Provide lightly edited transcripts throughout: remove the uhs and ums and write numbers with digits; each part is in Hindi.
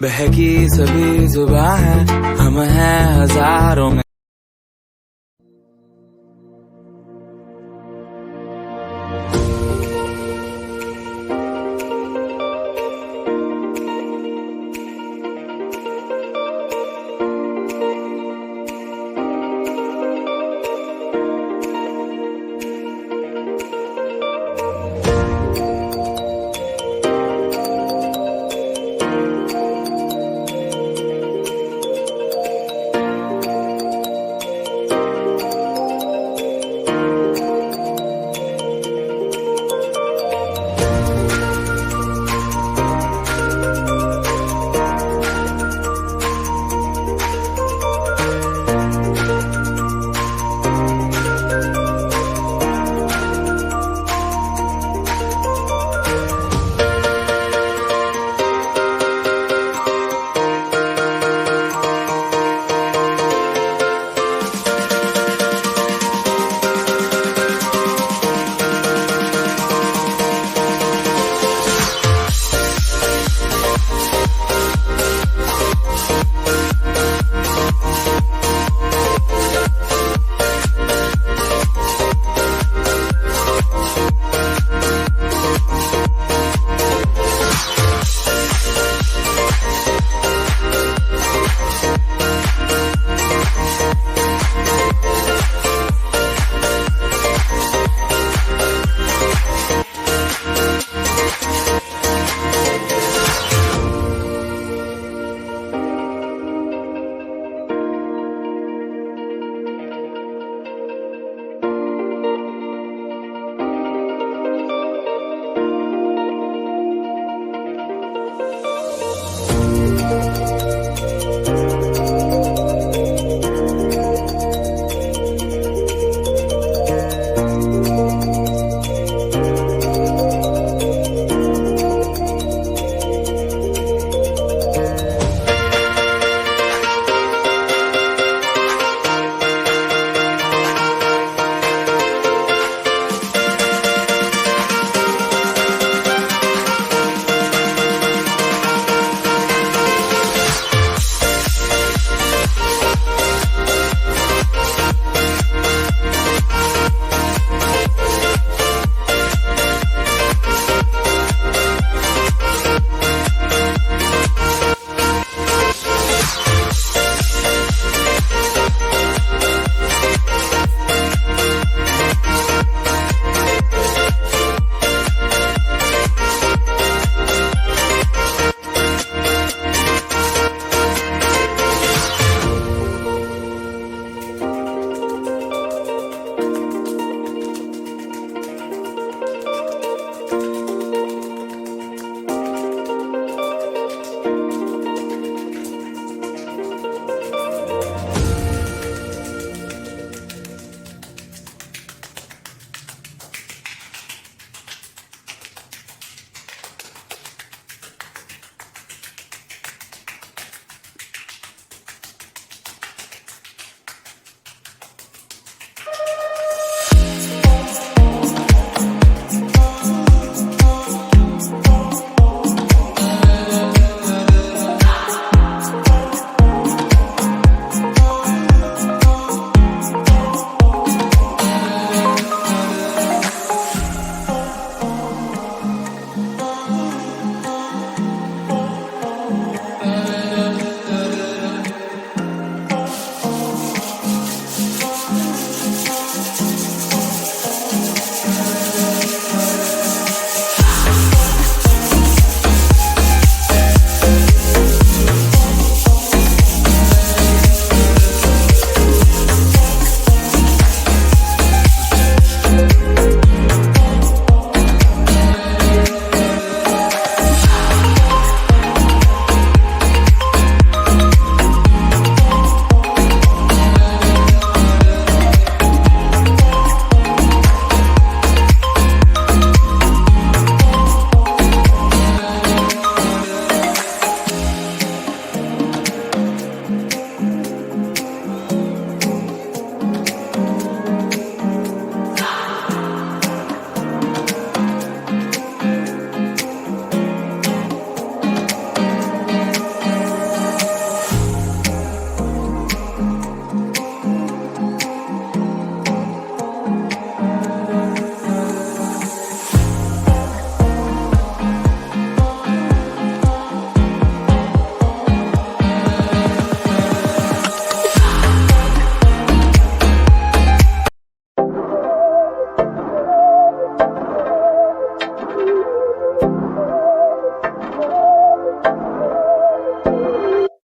बहकी सभी जुबां है, हम हैं हजारों में।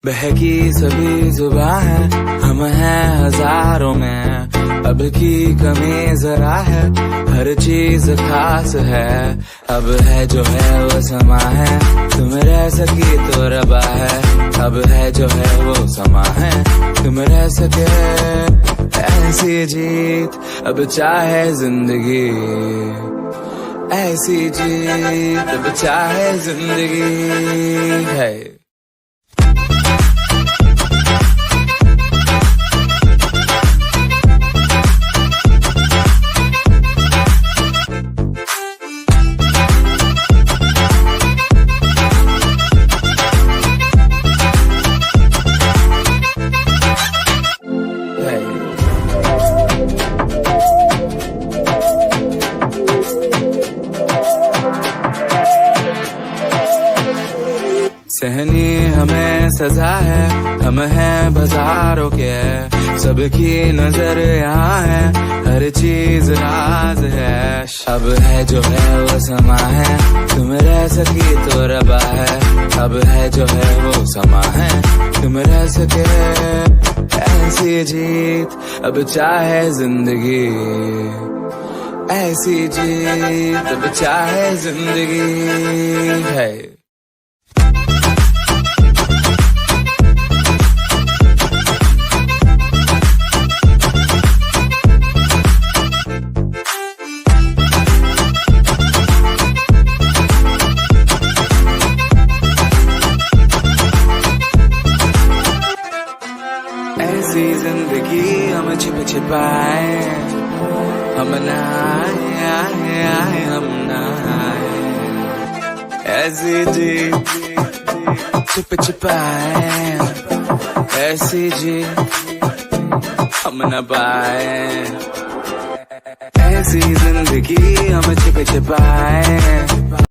बहकी सभी जुबां है, हम हैं हजारों में, अब की कमी जरा है, हर चीज खास है, अब है जो है वो समा है, तुम रह सकी तो रबा है, अब है जो है वो समा है, तुम रह सके ऐसी जीत, अब चाहे जिंदगी, ऐसी जीत अब चाहे जिंदगी है। सहनी हमें सजा है, हम हैं बाजारों के, सबकी नजर यहाँ है, हर चीज राज है, अब है जो है वो समा है, तुम रह सकी तो रबा है, अब है जो है वो समा है, तुम रह सके ऐसी जीत, अब चाहे जिंदगी, ऐसी जीत अब चाहे जिंदगी है। ऐसी जिंदगी हम छिप छिपाए, हम नहाए हम नहाए, ऐसी जी छिप छिपाए, ऐसी जी हम न पाए, ऐसी जिंदगी हम छिप छिपाए।